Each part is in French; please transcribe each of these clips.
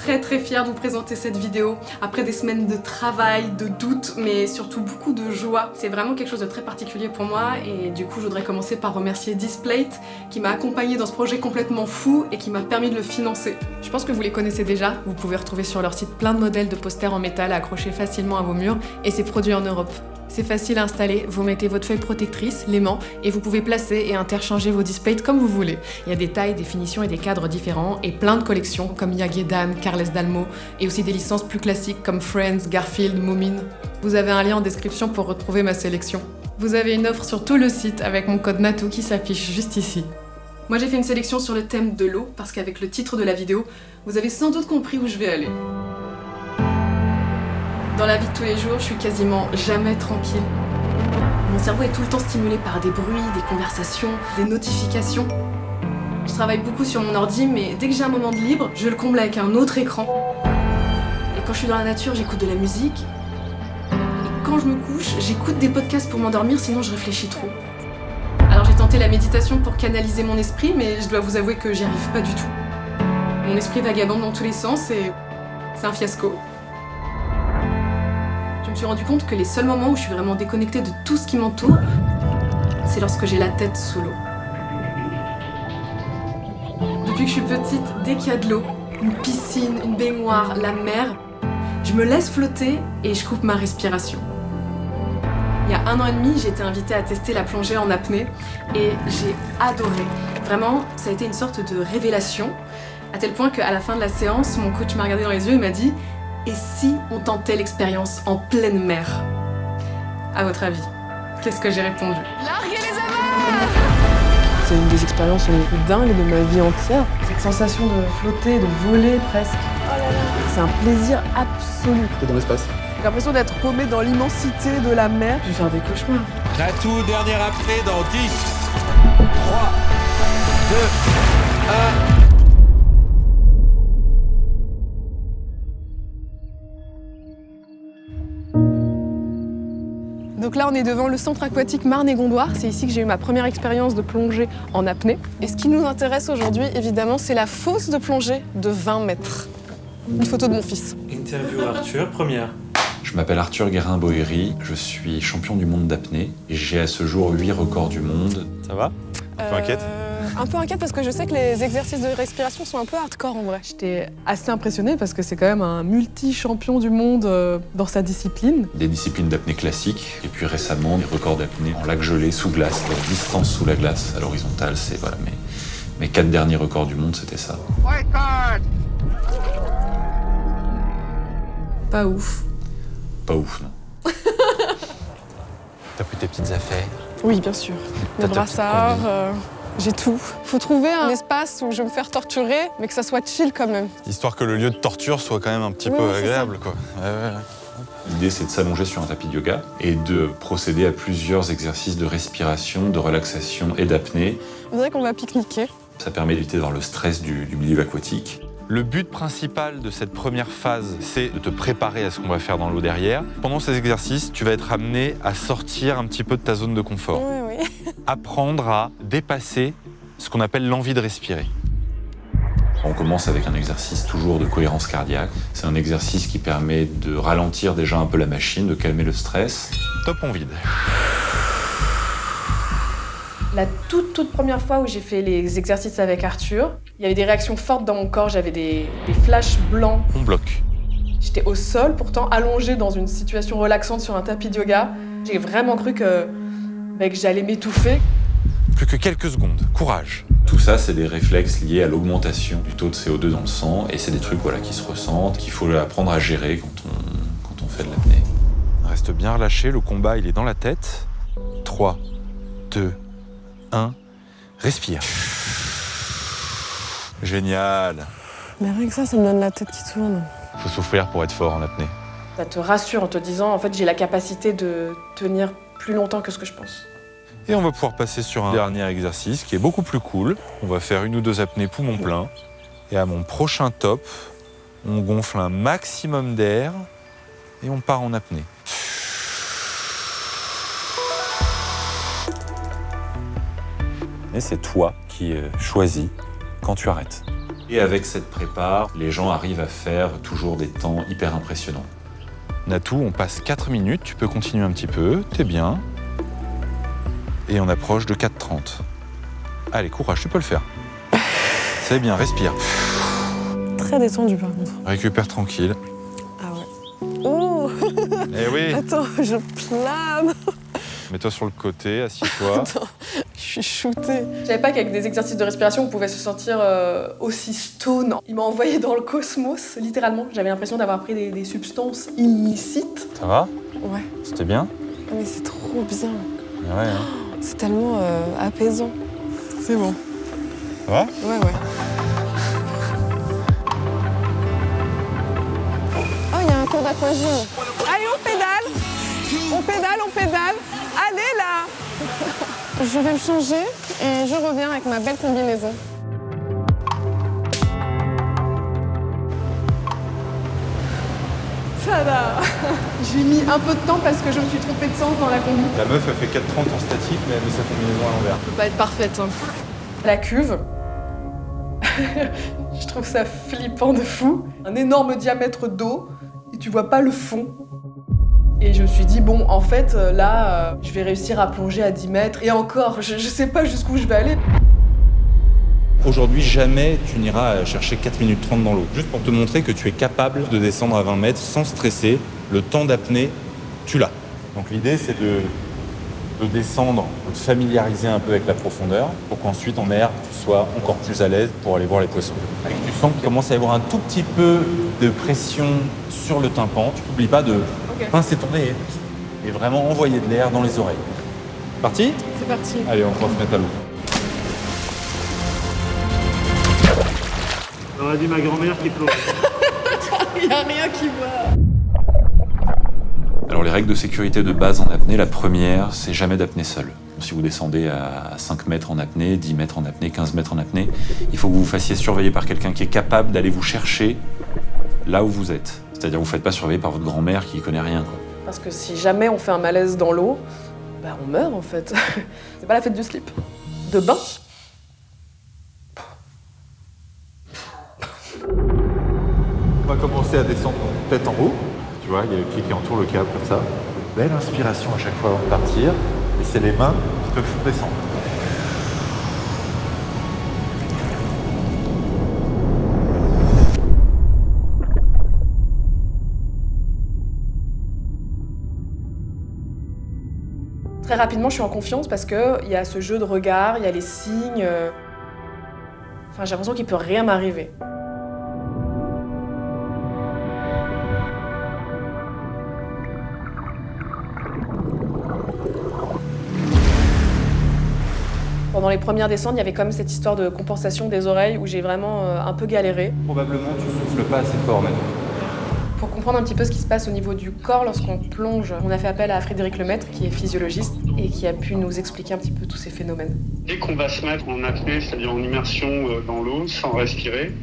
très fière de vous présenter cette vidéo. Après des semaines de travail, de doutes, mais surtout beaucoup de joie. C'est vraiment quelque chose de très particulier pour moi et du coup je voudrais commencer par remercier Displate qui m'a accompagnée dans ce projet complètement fou et qui m'a permis de le financer. Je pense que vous les connaissez déjà, vous pouvez retrouver sur leur site plein de modèles de posters en métal à accrocher facilement à vos murs et c'est produit en Europe. C'est facile à installer, vous mettez votre feuille protectrice, l'aimant, et vous pouvez placer et interchanger vos displays comme vous voulez. Il y a des tailles, des finitions et des cadres différents, et plein de collections comme Yagedan, Carles Dalmo, et aussi des licences plus classiques comme Friends, Garfield, Moomin. Vous avez un lien en description pour retrouver ma sélection. Vous avez une offre sur tout le site avec mon code NATOU qui s'affiche juste ici. Moi j'ai fait une sélection sur le thème de l'eau, parce qu'avec le titre de la vidéo, vous avez sans doute compris où je vais aller. Dans la vie de tous les jours, je suis quasiment jamais tranquille. Mon cerveau est tout le temps stimulé par des bruits, des conversations, des notifications. Je travaille beaucoup sur mon ordi, mais dès que j'ai un moment de libre, je le comble avec un autre écran. Et quand je suis dans la nature, j'écoute de la musique. Et quand je me couche, j'écoute des podcasts pour m'endormir, sinon je réfléchis trop. Alors j'ai tenté la méditation pour canaliser mon esprit, mais je dois vous avouer que j'y arrive pas du tout. Mon esprit vagabonde dans tous les sens et c'est un fiasco. Je me suis rendu compte que les seuls moments où je suis vraiment déconnectée de tout ce qui m'entoure, c'est lorsque j'ai la tête sous l'eau. Depuis que je suis petite, dès qu'il y a de l'eau, une piscine, une baignoire, la mer, je me laisse flotter et je coupe ma respiration. Il y a 1 an et demi, j'ai été invitée à tester la plongée en apnée et j'ai adoré. Vraiment, ça a été une sorte de révélation, à tel point qu'à la fin de la séance, mon coach m'a regardé dans les yeux et m'a dit « Et si on tentait l'expérience en pleine mer ?» À votre avis, qu'est-ce que j'ai répondu? Larguez les amarres! C'est une des expériences les plus dingues de ma vie entière. Cette sensation de flotter, de voler presque. Oh là là. C'est un plaisir absolu. T'es dans l'espace. J'ai l'impression d'être paumé dans l'immensité de la mer. Je vais faire des cauchemars. Natou, dernière apnée dans 10, 3, 2, 1... Donc là, on est devant le centre aquatique Marne-et-Gondoire. C'est ici que j'ai eu ma première expérience de plongée en apnée. Et ce qui nous intéresse aujourd'hui, évidemment, c'est la fosse de plongée de 20 mètres. Une photo de mon fils. Interview Arthur, première. Je m'appelle Arthur Guérin-Boéry, je suis champion du monde d'apnée et j'ai à ce jour 8 records du monde. Ça va? Un peu inquiète? Un peu inquiète parce que je sais que les exercices de respiration sont un peu hardcore en vrai. J'étais assez impressionnée parce que c'est quand même un multi-champion du monde dans sa discipline. Des disciplines d'apnée classiques et puis récemment des records d'apnée en lac gelé sous glace, la distance sous la glace à l'horizontale, c'est voilà, mes 4 derniers records du monde, c'était ça. Pas ouf. Pas ouf, non. T'as pris tes petites affaires? Oui, bien sûr. Mes brassards, j'ai tout. Faut trouver un espace où je vais me faire torturer, mais que ça soit chill quand même. Histoire que le lieu de torture soit quand même un petit Ouais, peu c'est agréable, quoi. Ouais. L'idée, c'est de s'allonger sur un tapis de yoga et de procéder à plusieurs exercices de respiration, de relaxation et d'apnée. On dirait qu'on va pique-niquer. Ça permet d'éviter d'avoir le stress du milieu aquatique. Le but principal de cette première phase, c'est de te préparer à ce qu'on va faire dans l'eau derrière. Pendant ces exercices, tu vas être amené à sortir un petit peu de ta zone de confort. Oui. Apprendre à dépasser ce qu'on appelle l'envie de respirer. On commence avec un exercice toujours de cohérence cardiaque. C'est un exercice qui permet de ralentir déjà un peu la machine, de calmer le stress. Top, on vide. La toute première fois où j'ai fait les exercices avec Arthur, il y avait des réactions fortes dans mon corps, j'avais des flashs blancs. On bloque. J'étais au sol, pourtant allongée dans une situation relaxante sur un tapis de yoga. J'ai vraiment cru que j'allais m'étouffer. Plus que quelques secondes. Courage. Tout ça, c'est des réflexes liés à l'augmentation du taux de CO2 dans le sang et c'est des trucs qui se ressentent, qu'il faut apprendre à gérer quand on fait de l'apnée. Reste bien relâché, le combat, il est dans la tête. 3, 2, 1, respire. Génial. Mais rien que ça me donne la tête qui tourne. Faut souffrir pour être fort en apnée. Ça te rassure en te disant, en fait, j'ai la capacité de tenir plus longtemps que ce que je pense. Et on va pouvoir passer sur un dernier exercice qui est beaucoup plus cool. On va faire 1 ou 2 apnées poumon plein. Et à mon prochain top, on gonfle un maximum d'air et on part en apnée. Et c'est toi qui choisis quand tu arrêtes. Et avec cette prépa, les gens arrivent à faire toujours des temps hyper impressionnants. Natou, on passe 4 minutes, tu peux continuer un petit peu, t'es bien. Et on approche de 4h30. Allez, courage, tu peux le faire. C'est bien, respire. Très détendu par contre. Récupère tranquille. Ah ouais. Oh. Eh oui. Attends, je plane. Mets-toi sur le côté, assieds-toi. Attends, je suis shootée. Je savais pas qu'avec des exercices de respiration, on pouvait se sentir aussi stone. Il m'a envoyé dans le cosmos, littéralement. J'avais l'impression d'avoir pris des substances illicites. Ça va? Ouais. C'était bien? Ah, mais c'est trop bien. Ouais, hein. C'est tellement apaisant. C'est bon. Ça va? Ouais, ouais. Oh, il y a un cours d'aquagym. Allez, on pédale. On pédale, on pédale. Allez, là. Je vais me changer et je reviens avec ma belle combinaison. Tada. J'ai mis un peu de temps parce que je me suis trompée de sens dans la combi. La meuf, elle fait 4h30 en statique, mais elle met sa combinaison à l'envers. Ça peut pas être parfaite. Hein. La cuve. Je trouve ça flippant de fou. Un énorme diamètre d'eau et tu vois pas le fond. Et je me suis dit, bon, en fait, là, je vais réussir à plonger à 10 mètres. Et encore, je sais pas jusqu'où je vais aller. Aujourd'hui, jamais tu n'iras chercher 4 minutes 30 dans l'eau. Juste pour te montrer que tu es capable de descendre à 20 mètres sans stresser. Le temps d'apnée, tu l'as. Donc l'idée, c'est de descendre, de te familiariser un peu avec la profondeur pour qu'ensuite, en mer, tu sois encore plus à l'aise pour aller voir les poissons. Et tu sens qu'il commence à y avoir un tout petit peu de pression sur le tympan. Tu n'oublies pas de pincer ton nez et vraiment envoyer de l'air dans les oreilles. Parti? C'est parti. Allez, on va se mettre à l'eau. On aurait dit ma grand-mère qui plonge. Il y a rien qui va. Alors les règles de sécurité de base en apnée, la première, c'est jamais d'apnée seule. Si vous descendez à 5 mètres en apnée, 10 mètres en apnée, 15 mètres en apnée, il faut que vous vous fassiez surveiller par quelqu'un qui est capable d'aller vous chercher là où vous êtes. C'est-à-dire vous ne faites pas surveiller par votre grand-mère qui ne connaît rien, quoi. Parce que si jamais on fait un malaise dans l'eau, bah on meurt en fait. C'est pas la fête du slip. De bain. On va commencer à descendre tête en haut. Tu vois, il y a le pied qui entoure le câble comme ça. Belle inspiration à chaque fois avant de partir. Et c'est les mains qui te font descendre. Très rapidement, je suis en confiance parce qu'il y a ce jeu de regard, il y a les signes. Enfin, j'ai l'impression qu'il peut rien m'arriver. Pendant les premières descentes, il y avait quand même cette histoire de compensation des oreilles où j'ai vraiment un peu galéré. Probablement, tu souffles pas assez fort maintenant. Pour comprendre un petit peu ce qui se passe au niveau du corps lorsqu'on plonge, on a fait appel à Frédéric Lemaître, qui est physiologiste et qui a pu nous expliquer un petit peu tous ces phénomènes. Dès qu'on va se mettre en apnée, c'est-à-dire en immersion dans l'eau, sans respirer,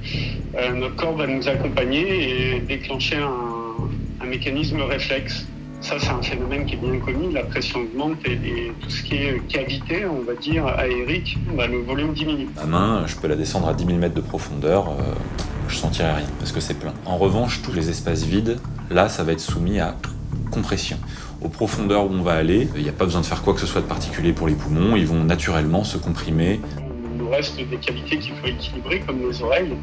notre corps va nous accompagner et déclencher un mécanisme réflexe. Ça, c'est un phénomène qui est bien connu. La pression augmente et tout ce qui est cavité, on va dire, aérique, le volume diminue. Ma main, je peux la descendre à 10 000 mètres de profondeur, je sentirai rien, parce que c'est plein. En revanche, tous les espaces vides, là, ça va être soumis à compression. Aux profondeurs où on va aller, il n'y a pas besoin de faire quoi que ce soit de particulier pour les poumons, ils vont naturellement se comprimer. Il nous reste des cavités qu'il faut équilibrer, comme les oreilles.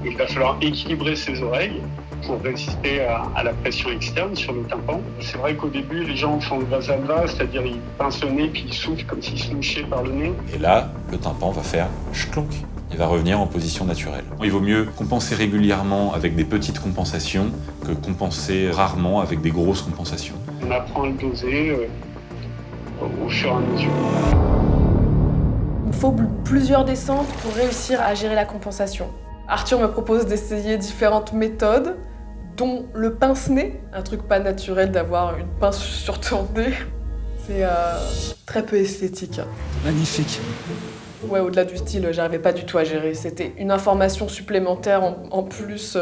Il va falloir équilibrer ces oreilles pour résister à la pression externe sur le tympan. C'est vrai qu'au début, les gens font le vasalva, c'est-à-dire ils pincent le nez puis ils soufflent comme s'ils se mouchaient par le nez. Et là, le tympan va faire ch'clonk. Il va revenir en position naturelle. Il vaut mieux compenser régulièrement avec des petites compensations que compenser rarement avec des grosses compensations. On apprend à le doser au fur et à mesure. Il faut plusieurs descentes pour réussir à gérer la compensation. Arthur me propose d'essayer différentes méthodes, dont le pince-nez, un truc pas naturel d'avoir une pince sur ton nez. C'est très peu esthétique. Magnifique. Ouais, au-delà du style, j'arrivais pas du tout à gérer. C'était une information supplémentaire en plus.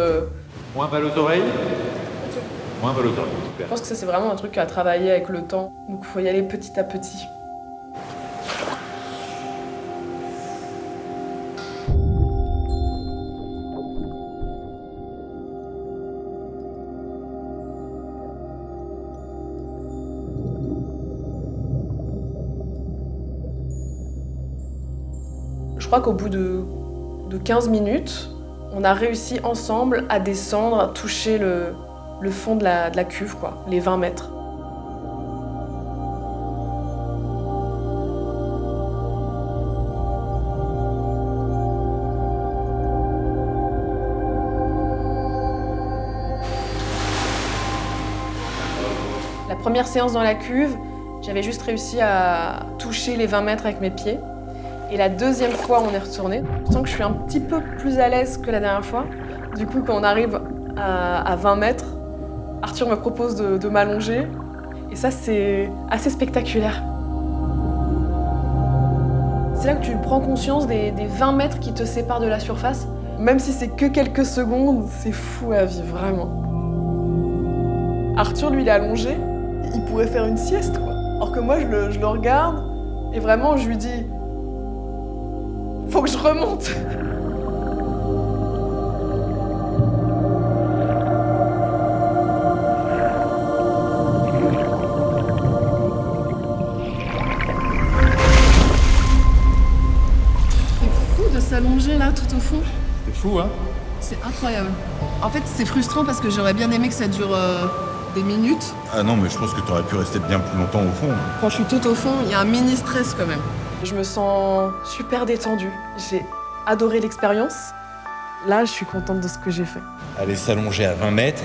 Moins mal aux oreilles. Moins mal aux oreilles, Je super. pense que ça, c'est vraiment un truc à travailler avec le temps. Donc il faut y aller petit à petit. crois qu'au bout de 15 minutes, on a réussi ensemble à descendre, à toucher le fond de la cuve, quoi, les 20 mètres. La première séance dans la cuve, j'avais juste réussi à toucher les 20 mètres avec mes pieds. Et la deuxième fois, on est retourné. Je sens que je suis un petit peu plus à l'aise que la dernière fois. Du coup, quand on arrive à 20 mètres, Arthur me propose de m'allonger. Et ça, c'est assez spectaculaire. C'est là que tu prends conscience des 20 mètres qui te séparent de la surface. Même si c'est que quelques secondes, c'est fou à vivre, vraiment. Arthur, lui, il est allongé. Il pourrait faire une sieste, quoi. Alors que moi, je le regarde et vraiment, je lui dis « Faut que je remonte !» C'est fou de s'allonger là, tout au fond. C'est fou, hein? C'est incroyable. En fait, c'est frustrant parce que j'aurais bien aimé que ça dure des minutes. Ah non, mais je pense que tu aurais pu rester bien plus longtemps au fond. Quand je suis tout au fond, il y a un mini stress quand même. Je me sens super détendue. J'ai adoré l'expérience. Là, je suis contente de ce que j'ai fait. Aller s'allonger à 20 mètres,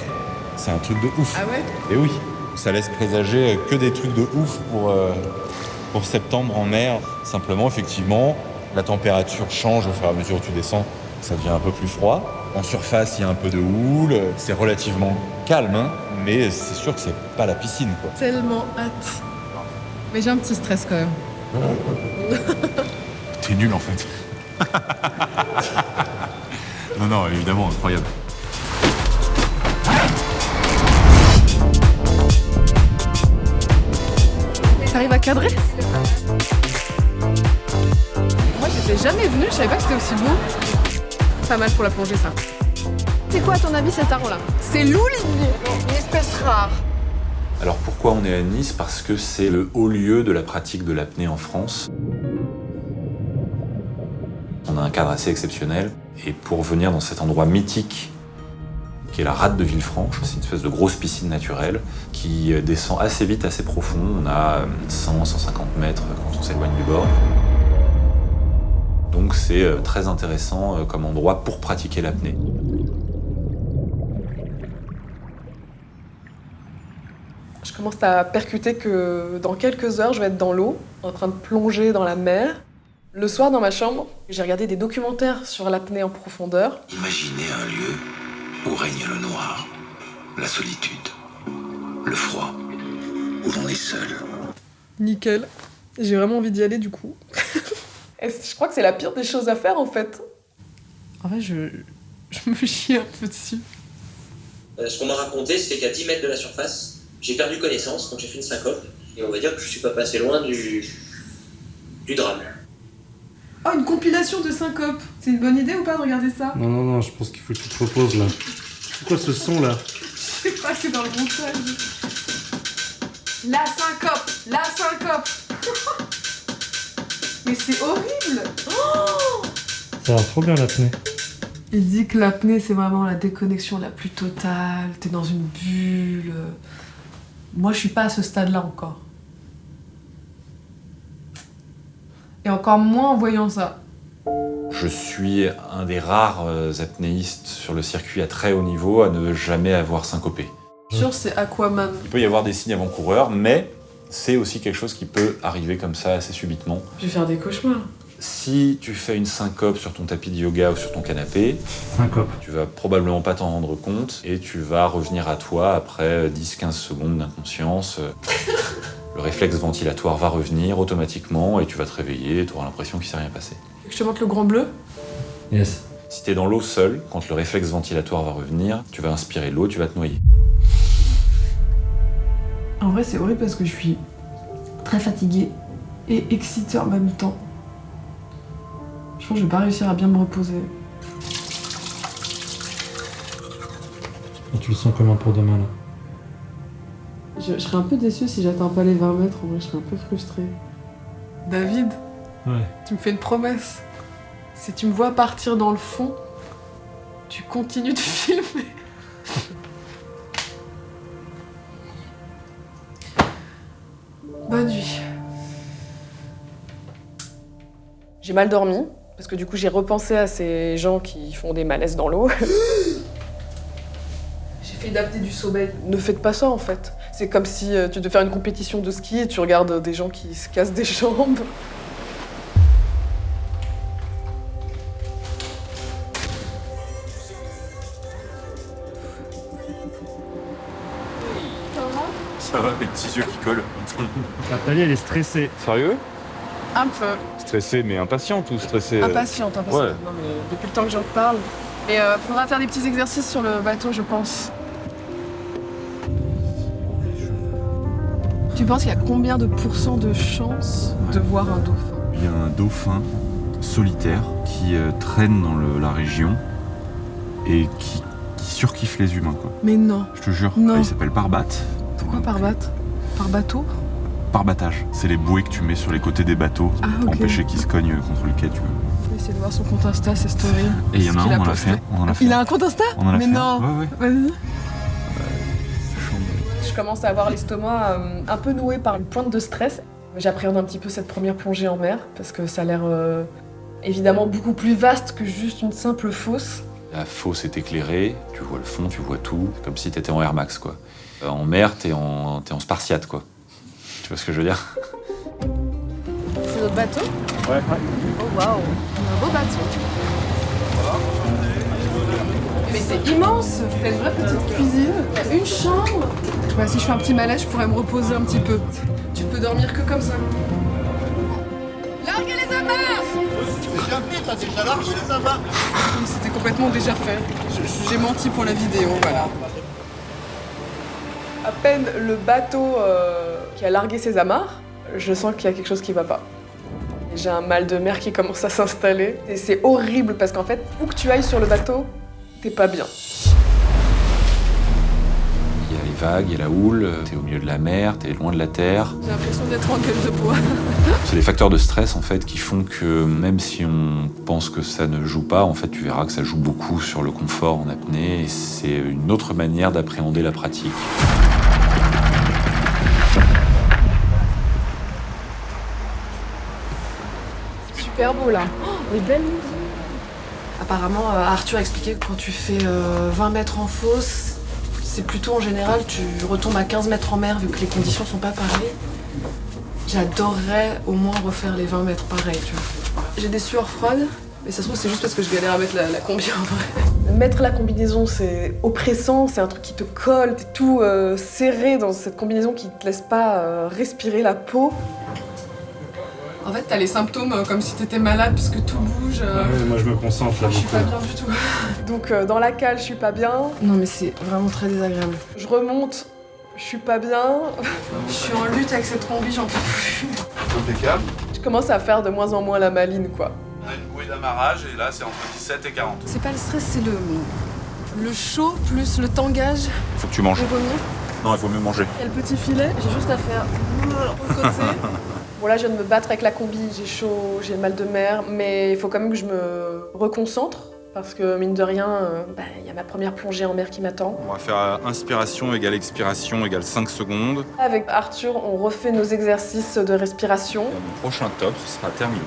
c'est un truc de ouf. Ah ouais? Et oui, ça laisse présager que des trucs de ouf pour septembre en mer. Simplement, effectivement, la température change au fur et à mesure où tu descends. Ça devient un peu plus froid. En surface, il y a un peu de houle. C'est relativement calme, hein, mais c'est sûr que c'est pas la piscine, quoi. Tellement hâte. Mais j'ai un petit stress quand même. T'es nul, en fait. Non, évidemment, incroyable. T'arrives à cadrer? Moi, j'étais jamais venue, je savais pas que c'était aussi beau. Pas mal pour la plongée, ça. C'est quoi, à ton avis, cet arbre-là? C'est l'oulier, une espèce rare. Alors pourquoi on est à Nice? Parce que c'est le haut lieu de la pratique de l'apnée en France. On a un cadre assez exceptionnel. Et pour venir dans cet endroit mythique, qui est la rade de Villefranche, c'est une espèce de grosse piscine naturelle qui descend assez vite, assez profond. On a 100-150 mètres quand on s'éloigne du bord. Donc c'est très intéressant comme endroit pour pratiquer l'apnée. Je commence à percuter que dans quelques heures, je vais être dans l'eau, en train de plonger dans la mer. Le soir, dans ma chambre, j'ai regardé des documentaires sur l'apnée en profondeur. Imaginez un lieu où règne le noir, la solitude, le froid, où l'on est seul. Nickel. J'ai vraiment envie d'y aller du coup. Je crois que c'est la pire des choses à faire en fait. En vrai, je me chie un peu dessus. Ce qu'on m'a raconté, c'est qu'à 10 mètres de la surface, j'ai perdu connaissance, donc j'ai fait une syncope. Et on va dire que je suis pas passé loin du drame. Oh, une compilation de syncopes. C'est une bonne idée ou pas de regarder ça? Non, je pense qu'il faut que tu te reposes là. C'est quoi ce son là? Je sais pas, c'est dans le montage. La syncope. La syncope. Mais c'est horrible. Oh, Ça a l'air trop bien l'apnée. il dit que l'apnée, c'est vraiment la déconnexion la plus totale. T'es dans une bulle. Moi, je suis pas à ce stade-là encore. Et encore moins en voyant ça. Je suis un des rares apnéistes sur le circuit à très haut niveau à ne jamais avoir syncopé. Sûr, c'est Aquaman. Il peut y avoir des signes avant-coureurs, mais c'est aussi quelque chose qui peut arriver comme ça assez subitement. Je vais faire des cauchemars. Si tu fais une syncope sur ton tapis de yoga ou sur ton canapé, Syncope. tu vas probablement pas t'en rendre compte et tu vas revenir à toi après 10-15 secondes d'inconscience. Le réflexe ventilatoire va revenir automatiquement et tu vas te réveiller et tu auras l'impression qu'il s'est rien passé. Je te montre le grand bleu. Yes. Si tu es dans l'eau seul, quand le réflexe ventilatoire va revenir, tu vas inspirer l'eau, tu vas te noyer. En vrai, c'est horrible parce que je suis très fatiguée et excitée en même temps. Je pense que je vais pas réussir à bien me reposer. Et tu le sens comment pour demain là? Je serais un peu déçue si j'atteins pas les 20 mètres. En vrai, je serais un peu frustrée. David, Ouais. tu me fais une promesse. Si tu me vois partir dans le fond, tu continues de filmer. Bonne nuit. J'ai mal dormi, parce que du coup j'ai repensé à ces gens qui font des malaises dans l'eau. J'ai fait d'apnée du sommeil. Ne faites pas ça en fait. C'est comme si tu devais faire une compétition de ski et tu regardes des gens qui se cassent des jambes. Ça va, les petits yeux qui collent. Nathalie, elle est stressée. Sérieux? Un peu. Stressée mais impatiente ou stressée Impatiente. Ouais. Non mais depuis le temps que j'en parle. Et faudra faire des petits exercices sur le bateau, je pense. Tu penses qu'il y a combien de pourcents de chances de voir un dauphin? Il y a un dauphin solitaire qui traîne dans la région et qui surkiffe les humains, quoi. Mais non. Je te jure. Non. Il s'appelle Parbat. Pourquoi par batte? Par bateau? Parbattage. C'est les bouées que tu mets sur les côtés des bateaux pour ok. empêcher qu'ils se cognent contre le quai, tu vois. Faut essayer de voir son compte Insta, ses stories. Et il y en a Ce qu'il un, on en a posté. fait. On en a fait. Il a un compte Insta? On en a Mais fait. non. Ouais, ouais. Vas-y. Je commence à avoir l'estomac un peu noué par une pointe de stress. J'appréhende un petit peu cette première plongée en mer parce que ça a l'air évidemment beaucoup plus vaste que juste une simple fosse. La fosse est éclairée, tu vois le fond, tu vois tout, comme si t'étais en Air Max, quoi. En mer, t'es en Spartiate, quoi. Tu vois ce que je veux dire? C'est notre bateau? Ouais. Oh waouh, un beau bateau. Mais c'est immense. T'as une vraie petite cuisine, t'as une chambre. Bah, si je fais un petit malaise, je pourrais me reposer un petit peu. Tu peux dormir que comme ça. Larguez les amarres! Oui, c'était complètement déjà fait. J'ai menti pour la vidéo, voilà. À peine le bateau qui a largué ses amarres, je sens qu'il y a quelque chose qui va pas. J'ai un mal de mer qui commence à s'installer. Et c'est horrible parce qu'en fait, où que tu ailles sur le bateau, t'es pas bien. Il y a les vagues, il y a la houle, t'es au milieu de la mer, t'es loin de la terre. J'ai l'impression d'être en gueule de bois. C'est des facteurs de stress, en fait, qui font que même si on pense que ça ne joue pas, en fait, tu verras que ça joue beaucoup sur le confort en apnée. Et c'est une autre manière d'appréhender la pratique. Super beau là. Oh, les belles musiques. Apparemment, Arthur a expliqué que quand tu fais 20 mètres en fosse, c'est plutôt en général, tu retombes à 15 mètres en mer vu que les conditions sont pas pareilles. J'adorerais au moins refaire les 20 mètres pareil, tu vois. J'ai des sueurs froides, mais ça se trouve c'est juste parce que je galère à mettre la combi en vrai. Mettre la combinaison, c'est oppressant, c'est un truc qui te colle, t'es tout serré dans cette combinaison qui te laisse pas respirer la peau. En fait, t'as les symptômes comme si t'étais malade parce que tout bouge. Ouais, moi je me concentre là Je suis beaucoup. pas bien du tout. Donc dans la cale, je suis pas bien. Non mais c'est vraiment très désagréable. Je remonte, je suis pas bien. Je suis en lutte avec cette combi, j'en peux plus. Impeccable. Je commence à faire de moins en moins la maline, quoi. On a une bouée d'amarrage et là c'est entre 17 et 40. C'est pas le stress, c'est le chaud plus le tangage. Faut que tu manges. Je vomir. Non, il faut mieux manger. Il y a le petit filet, j'ai juste à faire au côté. Bon là, je viens de me battre avec la combi, j'ai chaud, j'ai mal de mer, mais il faut quand même que je me reconcentre. Parce que mine de rien, il y a ma première plongée en mer qui m'attend. On va faire inspiration égale expiration égale 5 secondes. Avec Arthur, on refait nos exercices de respiration. Et à mon prochain top, ce sera terminé.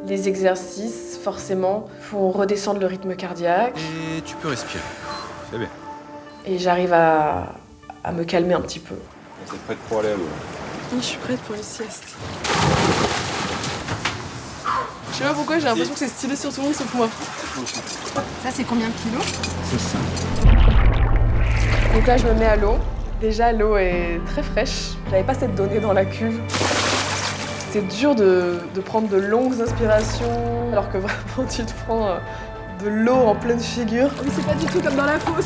Les exercices, forcément, font redescendre le rythme cardiaque. Et tu peux respirer. C'est bien. Et j'arrive à me calmer un petit peu. Vous êtes prête pour aller à l'eau? Je suis prête pour une sieste. Je sais pas pourquoi, j'ai l'impression que c'est stylé sur tout le monde sauf moi. Ça, c'est combien de kilos? C'est ça. Donc là, je me mets à l'eau. Déjà, l'eau est très fraîche. J'avais pas cette donnée dans la cuve. C'est dur de prendre de longues inspirations, alors que vraiment, tu te prends de l'eau en pleine figure. Oui, c'est pas du tout comme dans la fosse.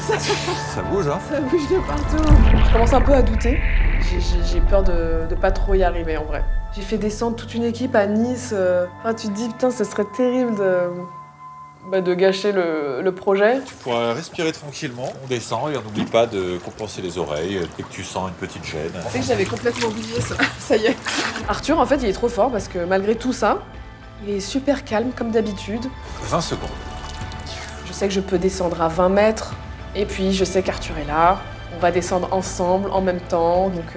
Ça bouge, hein? Ça bouge de partout. Je commence un peu à douter. J'ai peur de pas trop y arriver, en vrai. J'ai fait descendre toute une équipe à Nice. Enfin, tu te dis, putain, ce serait terrible de gâcher le projet. Tu pourras respirer tranquillement. On descend et on n'oublie pas de compenser les oreilles dès que tu sens une petite gêne. Tu sais que j'avais complètement oublié ça. Ça y est. Arthur, en fait, il est trop fort parce que malgré tout ça, Il est super calme comme d'habitude. 20 secondes. Je sais que je peux descendre à 20 mètres. Et puis je sais qu'Arthur est là. On va descendre ensemble en même temps. Donc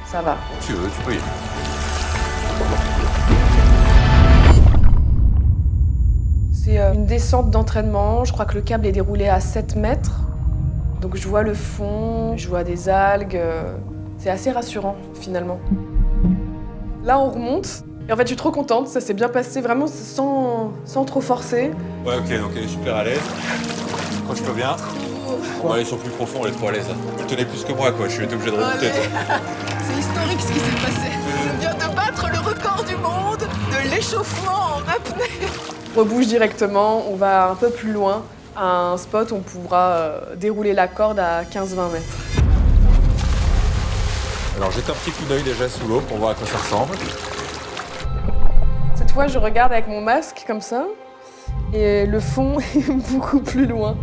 ça va. Quand tu veux, tu peux y aller. C'est une descente d'entraînement. Je crois que le câble est déroulé à 7 mètres. Donc je vois le fond, je vois des algues. C'est assez rassurant finalement. Là on remonte. Et en fait je suis trop contente. Ça s'est bien passé vraiment sans trop forcer. Ouais, ok, donc elle est super à l'aise. Quand je peux bien. On va aller sur plus profond, elle est trop à l'aise. Elle tenait plus que moi, quoi. Je suis obligé de remonter. C'est historique ce qui s'est passé. Je viens de battre le record du monde de l'échauffement en apnée. On rebouge directement, on va un peu plus loin, à un spot où on pourra dérouler la corde à 15-20 mètres. Alors jette un petit coup d'œil déjà sous l'eau pour voir à quoi ça ressemble. Cette fois, je regarde avec mon masque comme ça, et le fond est beaucoup plus loin.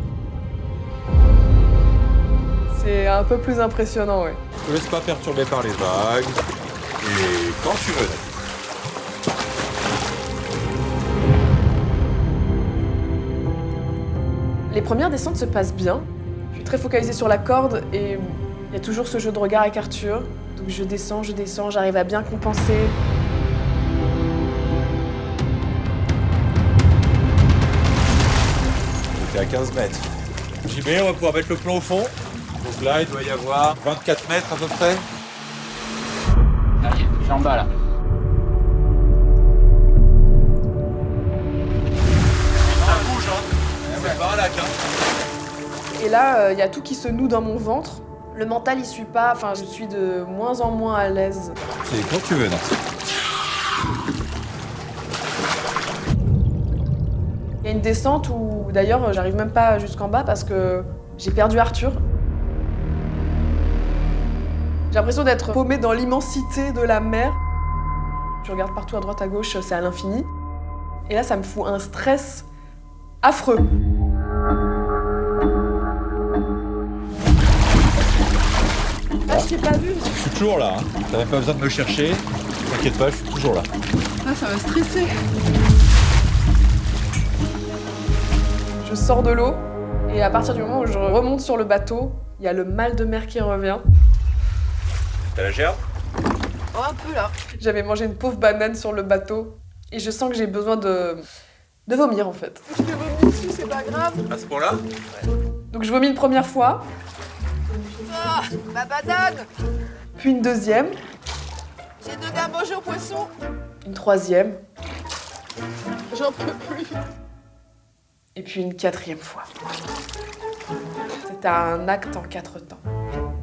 C'est un peu plus impressionnant, ouais. Ne te laisse pas perturber par les vagues. Et quand tu veux. Les premières descentes se passent bien. Je suis très focalisée sur la corde et il y a toujours ce jeu de regard avec Arthur. Donc je descends, j'arrive à bien compenser. On était à 15 mètres. JB, on va pouvoir mettre le plan au fond. Donc là, il doit y avoir 24 mètres à peu près. Allez, j'ai en bas là. Ça bouge, hein. C'est pas un lac, hein. Et là, il y a tout qui se noue dans mon ventre. Le mental, il suit pas. Enfin, je suis de moins en moins à l'aise. C'est quand tu veux, non. Il y a une descente où, d'ailleurs, j'arrive même pas jusqu'en bas parce que j'ai perdu Arthur. J'ai l'impression d'être paumée dans l'immensité de la mer. Je regarde partout à droite à gauche, c'est à l'infini. Et là, ça me fout un stress affreux. Ah, je t'ai pas vu. Je suis toujours là, hein. T'as même pas besoin de me chercher. T'inquiète pas, je suis toujours là. Ah, ça va stresser. Je sors de l'eau et à partir du moment où je remonte sur le bateau, il y a le mal de mer qui revient. T'as la gerbe? Oh, un peu là. J'avais mangé une pauvre banane sur le bateau et je sens que j'ai besoin de vomir en fait. Je te vomis dessus, c'est pas grave. À ce point-là? Donc je vomis une première fois, Ah, ma banane. puis une deuxième, J'ai donné à manger au poisson. une troisième J'en peux plus. et puis une quatrième fois. C'était un acte en 4 temps.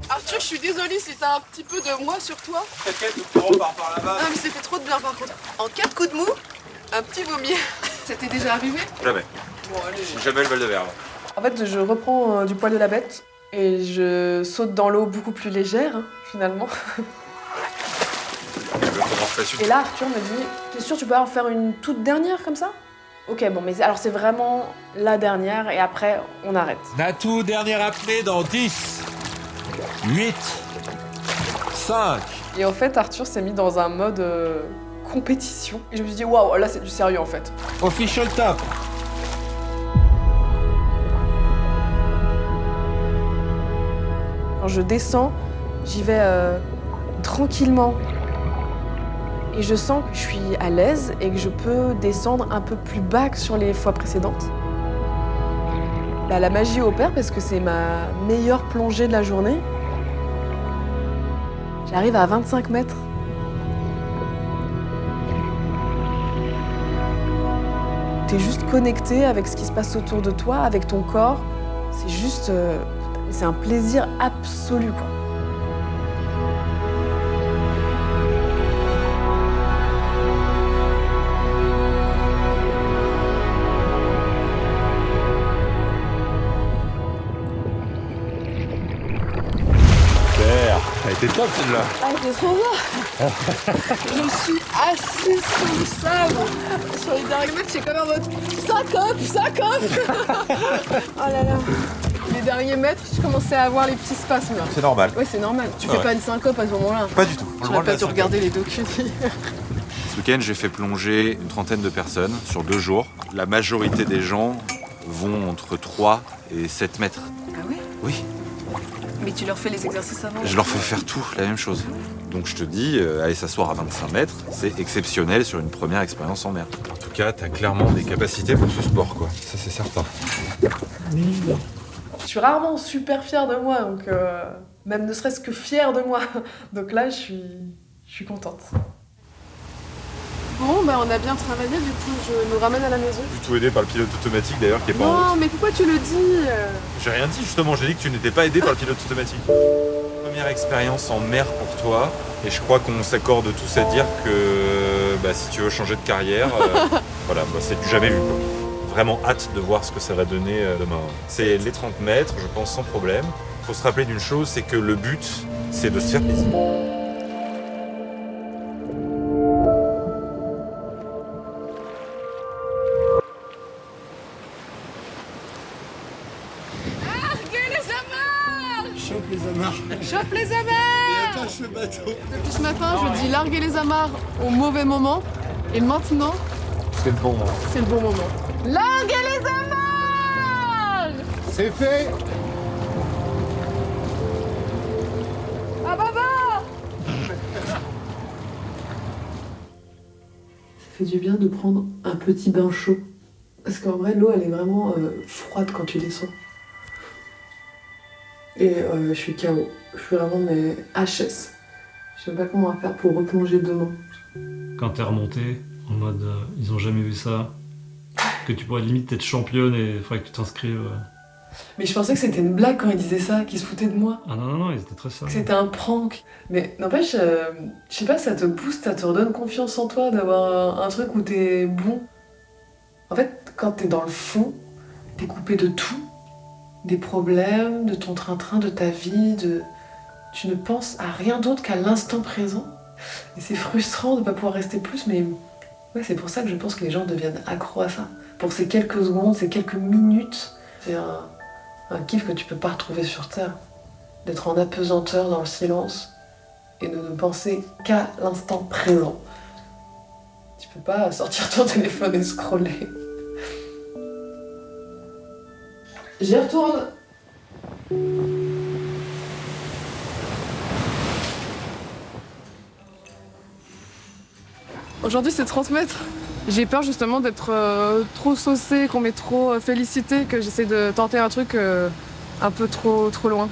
Arthur, je suis désolée si t'as un petit peu de moi sur toi. T'inquiète, tu repars par là-bas. Ah, mais ça fait trop de bien par contre. En 4 coups de mou, un petit vomi. Ça t'est déjà arrivé? Jamais. Bon, allez. Jamais le val de verre. En fait, je reprends du poil de la bête et je saute dans l'eau beaucoup plus légère, hein, finalement. Et là, Arthur me dit, t'es sûr tu peux en faire une toute dernière comme ça? Ok, bon, mais alors c'est vraiment la dernière et après, on arrête. Natou, dernière apnée dans 10, 8, 5. Et en fait, Arthur s'est mis dans un mode compétition. Et je me suis dit, waouh, là c'est du sérieux en fait. Official top. Quand je descends, j'y vais tranquillement. Et je sens que je suis à l'aise et que je peux descendre un peu plus bas que sur les fois précédentes. Bah, la magie opère parce que c'est ma meilleure plongée de la journée. J'arrive à 25 mètres. T'es juste connecté avec ce qui se passe autour de toi, avec ton corps. C'est juste... c'est un plaisir absolu, quoi. Elle était top celle-là. Ah, c'est trop bien. Je suis assise sur le sable. Sur les derniers mètres, c'est comme en mode syncope. Oh là là. Les derniers mètres, je commençais à avoir les petits spasmes là. C'est normal. Ouais, c'est normal. Tu fais ouais. pas une syncope à ce moment-là. Pas du tout. J'aurais pas dû regarder les docus. Ce week-end, j'ai fait plonger une trentaine de personnes sur 2 jours. La majorité des gens vont entre 3 et 7 mètres. Ah ouais? Oui, Mais tu leur fais les exercices avant? je leur fais faire tout, la même chose. Donc je te dis, aller s'asseoir à 25 mètres, c'est exceptionnel sur une première expérience en mer. En tout cas, t'as clairement des capacités pour ce sport, quoi. Ça, c'est certain. Je suis rarement super fière de moi, donc même ne serait-ce que fière de moi. Donc là, je suis contente. Bon, bah on a bien travaillé, du coup je nous ramène à la maison. Du tout aidé par le pilote automatique, d'ailleurs, qui est pas en Non, route. mais pourquoi tu le dis? J'ai rien dit, justement, j'ai dit que tu n'étais pas aidé par le pilote automatique. Première expérience en mer pour toi, et je crois qu'on s'accorde tous à dire que si tu veux changer de carrière, voilà, c'est du jamais vu, quoi. Vraiment hâte de voir ce que ça va donner demain. C'est les 30 mètres, je pense, sans problème. Il faut se rappeler d'une chose, c'est que le but, c'est de se faire plaisir. Chope les amarres. Chope les amarres! Et attache le bateau. Depuis ce matin, je dis larguer les amarres au mauvais moment. Et maintenant, C'est le bon moment. c'est le bon moment. Larguer les amarres! C'est fait. Ah baba! Ça fait du bien de prendre un petit bain chaud. Parce qu'en vrai, l'eau, elle est vraiment froide quand tu descends. Et je suis KO. Je suis vraiment mais HS. Je sais pas comment on va faire pour replonger demain. Quand t'es remonté, en mode ils ont jamais vu ça, que tu pourrais limite être championne et il faudrait que tu t'inscrives. Mais je pensais que c'était une blague quand ils disaient ça, qu'ils se foutaient de moi. Ah non, ils étaient très Que sérieux. c'était un prank. Mais n'empêche, je sais pas, ça te booste, ça te redonne confiance en toi d'avoir un truc où t'es bon. En fait, quand t'es dans le fond, t'es coupé de tout. Des problèmes, de ton train-train, de ta vie, tu ne penses à rien d'autre qu'à l'instant présent. Et c'est frustrant de ne pas pouvoir rester plus, mais ouais, c'est pour ça que je pense que les gens deviennent accros à ça. Pour ces quelques secondes, ces quelques minutes, c'est un kiff que tu peux pas retrouver sur Terre. D'être en apesanteur dans le silence et de ne penser qu'à l'instant présent. Tu peux pas sortir ton téléphone et scroller. J'y retourne. Aujourd'hui, c'est 30 mètres. J'ai peur justement d'être trop saucée, qu'on m'ait trop félicité, que j'essaie de tenter un truc un peu trop loin.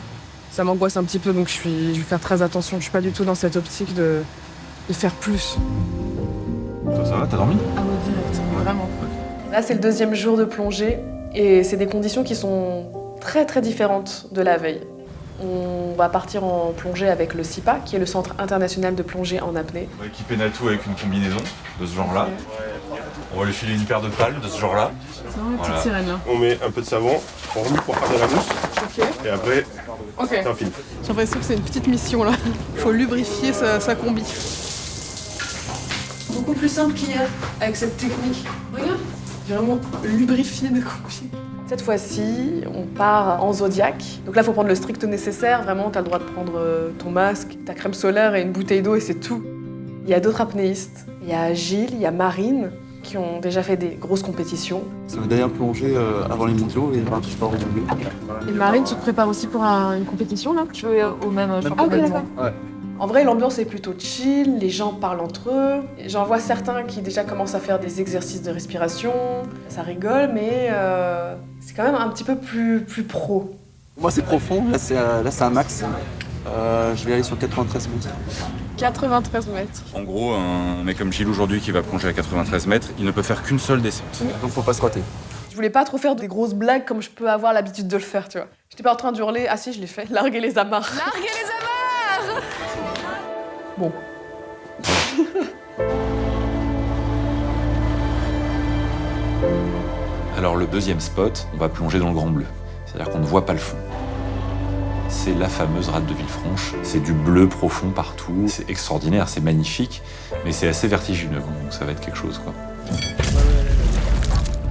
Ça m'angoisse un petit peu, donc je vais faire très attention. Je suis pas du tout dans cette optique de faire plus. Toi, ça va, t'as dormi? Ah ouais, direct, vraiment. Là, c'est le deuxième jour de plongée et c'est des conditions qui sont très très différentes de la veille. On va partir en plongée avec le CIPA, qui est le Centre international de plongée en apnée. On va équiper Natou avec une combinaison de ce genre-là. On va lui filer une paire de pales de ce genre-là. C'est vraiment une petite Voilà. sirène là. On met un peu de savon, on remue pour faire de la mousse, Ok. et après, Ok. c'est un film. J'ai l'impression que c'est une petite mission là. Faut lubrifier sa combi. Beaucoup plus simple qu'hier avec cette technique. Regarde, J'ai vraiment lubrifié ma combi. cette fois-ci, on part en Zodiac. Donc là, il faut prendre le strict nécessaire. Vraiment, tu as le droit de prendre ton masque, ta crème solaire et une bouteille d'eau et c'est tout. Il y a d'autres apnéistes. Il y a Gilles, il y a Marine, qui ont déjà fait des grosses compétitions. C'est ma dernière plongée avant les mondiaux et je pars au mondiaux. Et Marine, tu te prépares aussi pour une compétition là? Tu veux au même championnat du monde? Ouais. En vrai, l'ambiance est plutôt chill, les gens parlent entre eux. J'en vois certains qui déjà commencent à faire des exercices de respiration. Ça rigole, mais c'est quand même un petit peu plus pro. Moi c'est profond, là c'est un max. Je vais aller sur 93 mètres. 93 mètres. En gros, un mec comme Gilles aujourd'hui qui va plonger à 93 mètres, il ne peut faire qu'une seule descente. Donc faut pas se rater. Je voulais pas trop faire des grosses blagues comme je peux avoir l'habitude de le faire, tu vois. J'étais pas en train d'hurler, ah si, je l'ai fait, larguer les amarres. Larguez les amarres! Bon. Alors le deuxième spot, on va plonger dans le Grand Bleu. C'est-à-dire qu'on ne voit pas le fond. C'est la fameuse rade de Villefranche. C'est du bleu profond partout. C'est extraordinaire, c'est magnifique, mais c'est assez vertigineux, donc ça va être quelque chose, quoi.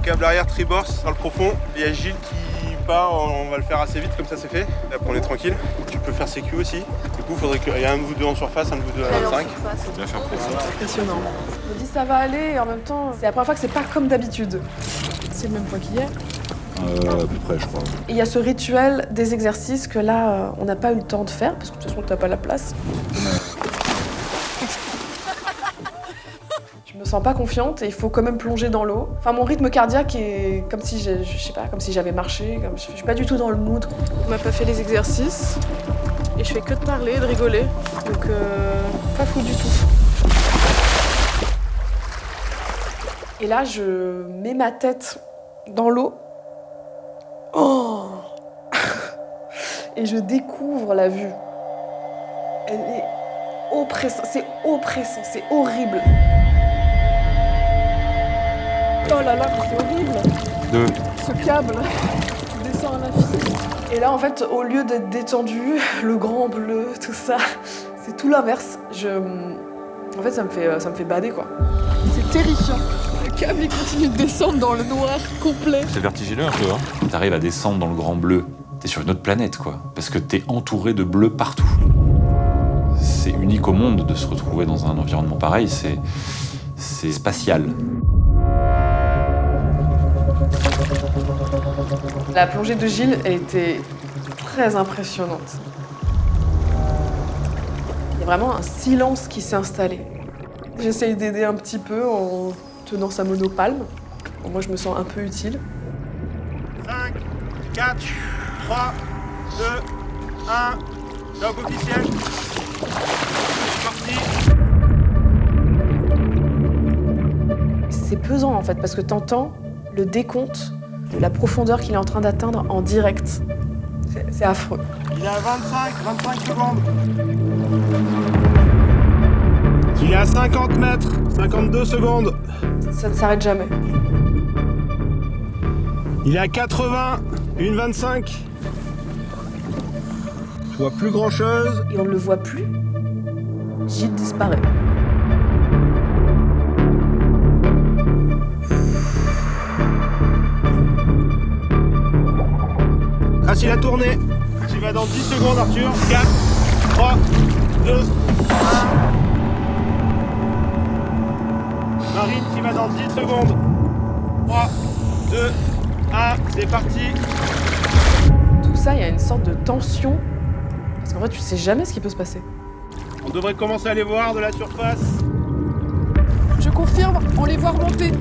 Câble arrière tribord, ce sera le profond. Il y a Gilles qui pas, on va le faire assez vite, comme ça c'est fait. Après on est tranquille. Tu peux faire CQ aussi. Du coup, il faudrait qu'il y ait un de vous deux en surface, un de vous deux à 25. Bien faire pression. Impressionnant. Je me dis ça va aller et en même temps, c'est la première fois que c'est pas comme d'habitude. C'est le même poids qu'hier. À peu près, je crois. Et il y a ce rituel des exercices que là, on n'a pas eu le temps de faire parce que de toute façon, t'as pas la place. Je me sens pas confiante et il faut quand même plonger dans l'eau. Enfin, mon rythme cardiaque est comme si, je sais pas, comme si j'avais marché. Je suis pas du tout dans le mood. On m'a pas fait les exercices et je fais que de parler et de rigoler. Donc, pas fou du tout. Et là, je mets ma tête dans l'eau. Oh et je découvre la vue. Elle est oppressante, c'est oppressant, c'est horrible. Oh là là, c'est horrible. Ce câble qui descend à l'infini. Et là, en fait, au lieu d'être détendu, le grand bleu, tout ça, c'est tout l'inverse. En fait, ça me fait bader, quoi. C'est terrifiant. Le câble, il continue de descendre dans le noir complet. C'est vertigineux un peu, hein. T'arrives à descendre dans le grand bleu, t'es sur une autre planète, quoi. Parce que t'es entouré de bleu partout. C'est unique au monde de se retrouver dans un environnement pareil, c'est spatial. La plongée de Gilles, elle était très impressionnante. Il y a vraiment un silence qui s'est installé. J'essaye d'aider un petit peu en tenant sa monopalme. Bon, moi, je me sens un peu utile. 5, 4, 3, 2, 1, top officiel. C'est parti. C'est pesant, en fait, parce que t'entends le décompte de la profondeur qu'il est en train d'atteindre en direct. C'est affreux. Il est à 25 secondes. Il est à 50 mètres, 52 secondes. Ça ne s'arrête jamais. Il est à 80, 1,25. Je vois plus grand chose. Et on ne le voit plus. Gilles disparaît. Ah, il a tourné. Tu vas dans 10 secondes, Arthur. 4, 3, 2, 1. Marine, tu vas dans 10 secondes. 3, 2, 1, c'est parti. Tout ça, il y a une sorte de tension. Parce qu'en fait, tu sais jamais ce qui peut se passer. On devrait commencer à les voir de la surface. Je confirme, on les voit remonter.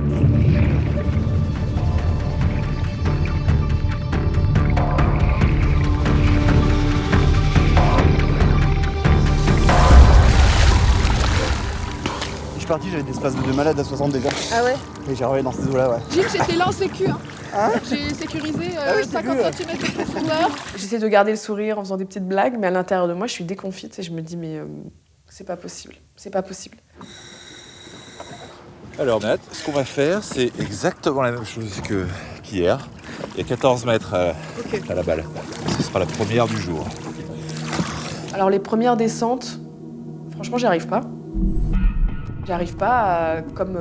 Je suis parti, j'avais des espaces de malade à 60 déjà. Ah ouais? Et j'ai revé dans ces eaux-là, ouais. Gilles, j'étais là en sécu. Hein. J'ai sécurisé 50 cm de profondeur. J'essaie de garder le sourire en faisant des petites blagues, mais à l'intérieur de moi, je suis déconfite et je me dis, mais c'est pas possible. C'est pas possible. Alors Nat, ce qu'on va faire, c'est exactement la même chose qu'hier. Il y a 14 mètres à la balle. Ce sera la première du jour. Alors les premières descentes, franchement, j'y arrive pas. J'y arrive pas comme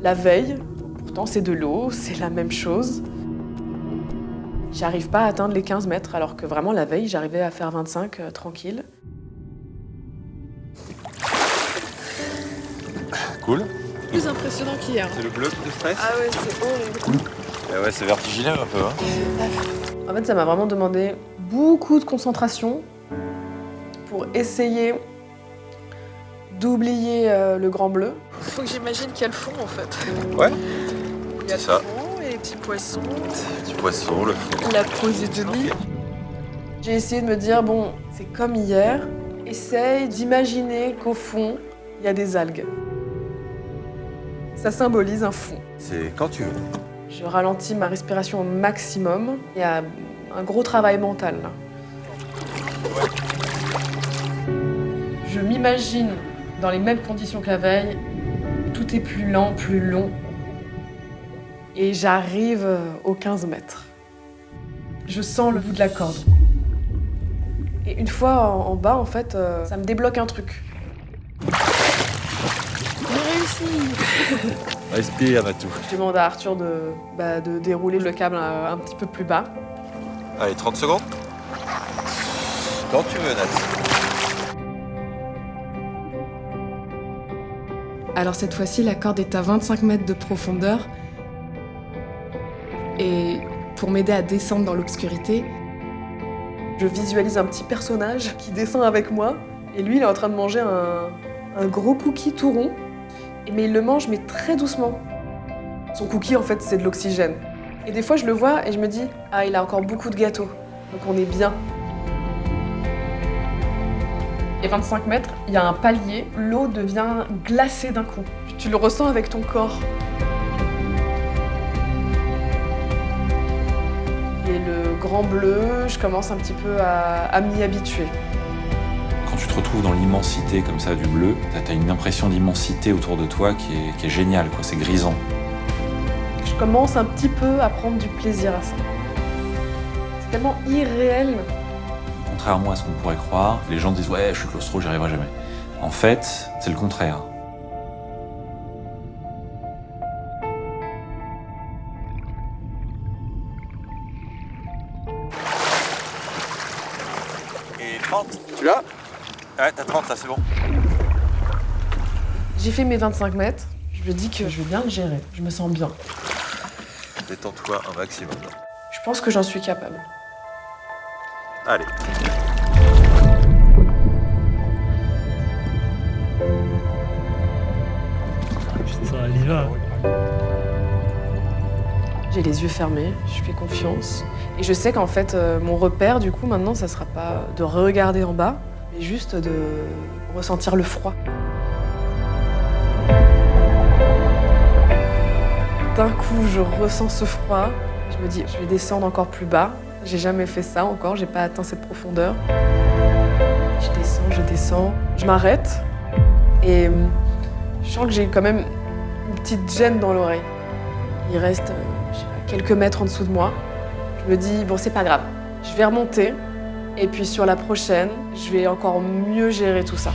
la veille. Pourtant, c'est de l'eau, c'est la même chose. J'arrive pas à atteindre les 15 mètres, alors que vraiment, la veille, j'arrivais à faire 25 tranquille. Cool. Plus impressionnant qu'hier. C'est le bleu qui te stresse? Ah ouais, c'est horrible. Eh ouais, c'est vertigineux un peu. Hein. En fait, ça m'a vraiment demandé beaucoup de concentration pour essayer d'oublier le grand bleu. Faut que j'imagine qu'il y a le fond en fait. Ouais, Il y a c'est ça. le fond et les petits poissons. Petit poisson, le fond. La plongée de nuit. J'ai essayé de me dire, bon, c'est comme hier. Essaye d'imaginer qu'au fond, il y a des algues. Ça symbolise un fond. C'est quand tu veux. Je ralentis ma respiration au maximum. Il y a un gros travail mental là. Je m'imagine dans les mêmes conditions que la veille. Tout est plus lent, plus long. Et j'arrive aux 15 mètres. Je sens le bout de la corde. Et une fois en bas, en fait, ça me débloque un truc. J'ai réussi. Respire, Matou. Je demande à Arthur de dérouler le câble un petit peu plus bas. Allez, 30 secondes. Quand tu veux, Nat. Alors cette fois-ci, la corde est à 25 mètres de profondeur. Et pour m'aider à descendre dans l'obscurité, je visualise un petit personnage qui descend avec moi. Et lui, il est en train de manger un gros cookie tout rond. Mais il le mange, mais très doucement. Son cookie, en fait, c'est de l'oxygène. Et des fois, je le vois et je me dis, ah, il a encore beaucoup de gâteaux. Donc on est bien. Et 25 mètres, il y a un palier, l'eau devient glacée d'un coup. Tu le ressens avec ton corps. Et le grand bleu, je commence un petit peu à m'y habituer. Quand tu te retrouves dans l'immensité comme ça du bleu, t'as une impression d'immensité autour de toi qui est géniale, quoi. C'est grisant. Je commence un petit peu à prendre du plaisir à ça. C'est tellement irréel. Contrairement à ce qu'on pourrait croire, les gens disent « ouais, je suis claustro, j'y arriverai jamais ». En fait, c'est le contraire. Et 30. Tu l'as? Ouais, t'as 30 là, c'est bon. J'ai fait mes 25 mètres. Je me dis que je vais bien le gérer. Je me sens bien. Détends-toi un maximum. Je pense que j'en suis capable. Allez. Putain, elle y va. J'ai les yeux fermés, je fais confiance. Et je sais qu'en fait, mon repère, du coup, maintenant, ça sera pas de regarder en bas, mais juste de ressentir le froid. D'un coup, je ressens ce froid. Je me dis, je vais descendre encore plus bas. J'ai jamais fait ça encore, j'ai pas atteint cette profondeur. Je descends, je m'arrête. Et je sens que j'ai quand même une petite gêne dans l'oreille. Il reste je sais pas, quelques mètres en dessous de moi. Je me dis, bon, c'est pas grave. Je vais remonter. Et puis sur la prochaine, je vais encore mieux gérer tout ça.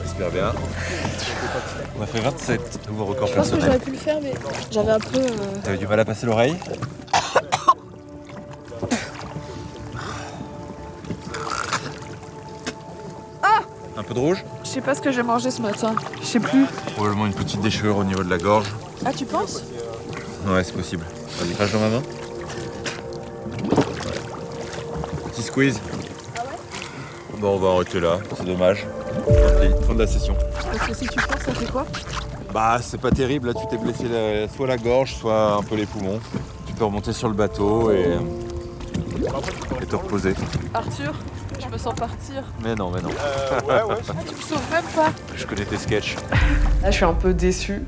J'espère bien. On a fait 27, nouveau record Je pense que personnel. j'aurais pu le faire, mais j'avais un peu... T'avais du mal à passer l'oreille? Un peu de rouge? Je sais pas ce que j'ai mangé ce matin. Je sais plus. Probablement une petite déchirure au niveau de la gorge. Ah, tu penses? Ouais, c'est possible. Vas-y, crache dans ma main. Petit squeeze. Ah ouais? Bon, on va arrêter là, c'est dommage. Tant pis, fin de la session. Parce que si tu forces, ça fait quoi? Bah, c'est pas terrible, là tu t'es blessé soit la gorge, soit un peu les poumons. Tu peux remonter sur le bateau et te reposer. Arthur, je me sens partir. Mais non, mais non. Tu me sauves même pas. Je connais tes sketchs. Là, je suis un peu déçue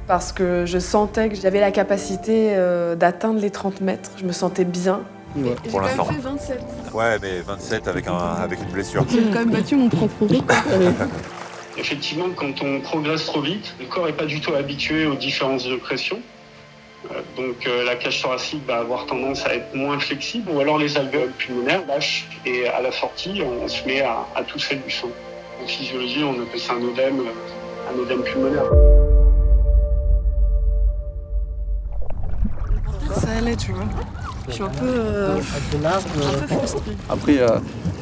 parce que je sentais que j'avais la capacité d'atteindre les 30 mètres. Je me sentais bien. Ouais. J'ai Pour quand même l'instant. fait 27. Ouais, mais 27 avec une blessure. J'ai quand même battu mon propre record. Effectivement, quand on progresse trop vite, le corps n'est pas du tout habitué aux différences de pression. Donc la cage thoracique va avoir tendance à être moins flexible, ou alors les alvéoles pulmonaires lâchent, et à la sortie, on se met à tousser du sang. En physiologie, on appelle ça un œdème pulmonaire. Ça allait, tu vois. Je suis un peu frustrée. Après,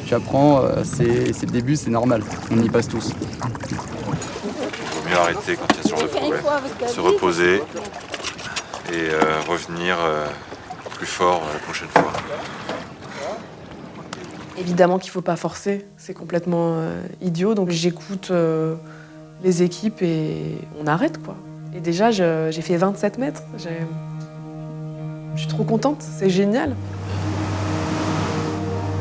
tu apprends, c'est le début, c'est normal. On y passe tous. Il vaut mieux arrêter quand il y a sur le progrès. Se reposer et revenir plus fort la prochaine fois. Évidemment qu'il ne faut pas forcer, c'est complètement idiot. Donc j'écoute les équipes et on arrête, quoi. Et déjà, j'ai fait 27 mètres. Je suis trop contente, c'est génial.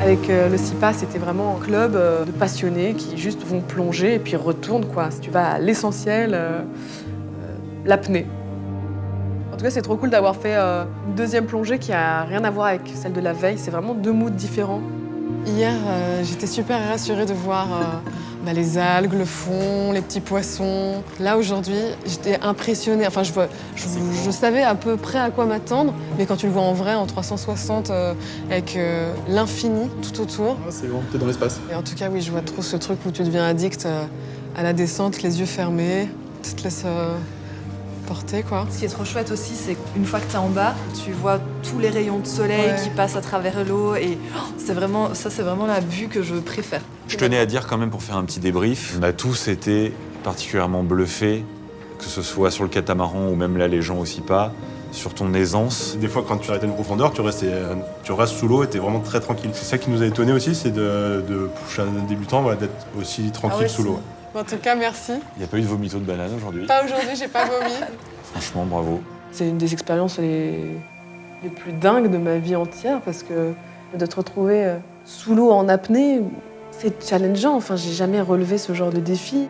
Avec le CIPA, c'était vraiment un club de passionnés qui juste vont plonger et puis retournent, quoi. Tu vas à l'essentiel, l'apnée. En tout cas, c'est trop cool d'avoir fait une deuxième plongée qui a rien à voir avec celle de la veille. C'est vraiment deux moods différents. Hier, j'étais super rassurée de voir Les algues, le fond, les petits poissons. Là, aujourd'hui, j'étais impressionnée. Enfin, je savais à peu près à quoi m'attendre, mais quand tu le vois en vrai, en 360, avec l'infini tout autour. C'est bon, t'es dans l'espace. Et en tout cas, oui, je vois trop ce truc où tu deviens addict à la descente, les yeux fermés, tu te laisses porter, quoi. Ce qui est trop chouette aussi, c'est qu'une fois que t'es en bas, tu vois tous les rayons de soleil qui passent à travers l'eau et c'est vraiment la vue que je préfère. Je tenais à dire quand même, pour faire un petit débrief, on a tous été particulièrement bluffés, que ce soit sur le catamaran ou même là les gens aussi pas, sur ton aisance. Des fois, quand tu arrêtais une profondeur, tu restes sous l'eau et t'es vraiment très tranquille. C'est ça qui nous a étonné aussi, c'est pour chez un débutant, d'être aussi tranquille sous l'eau. En tout cas, merci. Il n'y a pas eu de vomito de banane aujourd'hui? Pas aujourd'hui, j'ai pas vomi. Franchement, bravo. C'est une des expériences les plus dingues de ma vie entière parce que de te retrouver sous l'eau en apnée, c'est challengeant. Enfin, j'ai jamais relevé ce genre de défi.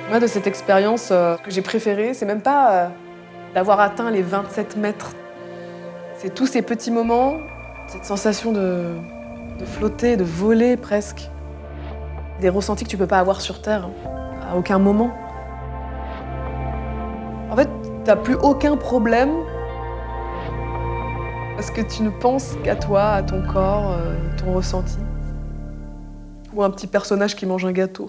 Moi, de cette expérience, ce que j'ai préféré, c'est même pas d'avoir atteint les 27 mètres. C'est tous ces petits moments, cette sensation de flotter, de voler presque. Des ressentis que tu peux pas avoir sur Terre, à aucun moment. En fait, t'as plus aucun problème parce que tu ne penses qu'à toi, à ton corps, ton ressenti. Ou un petit personnage qui mange un gâteau.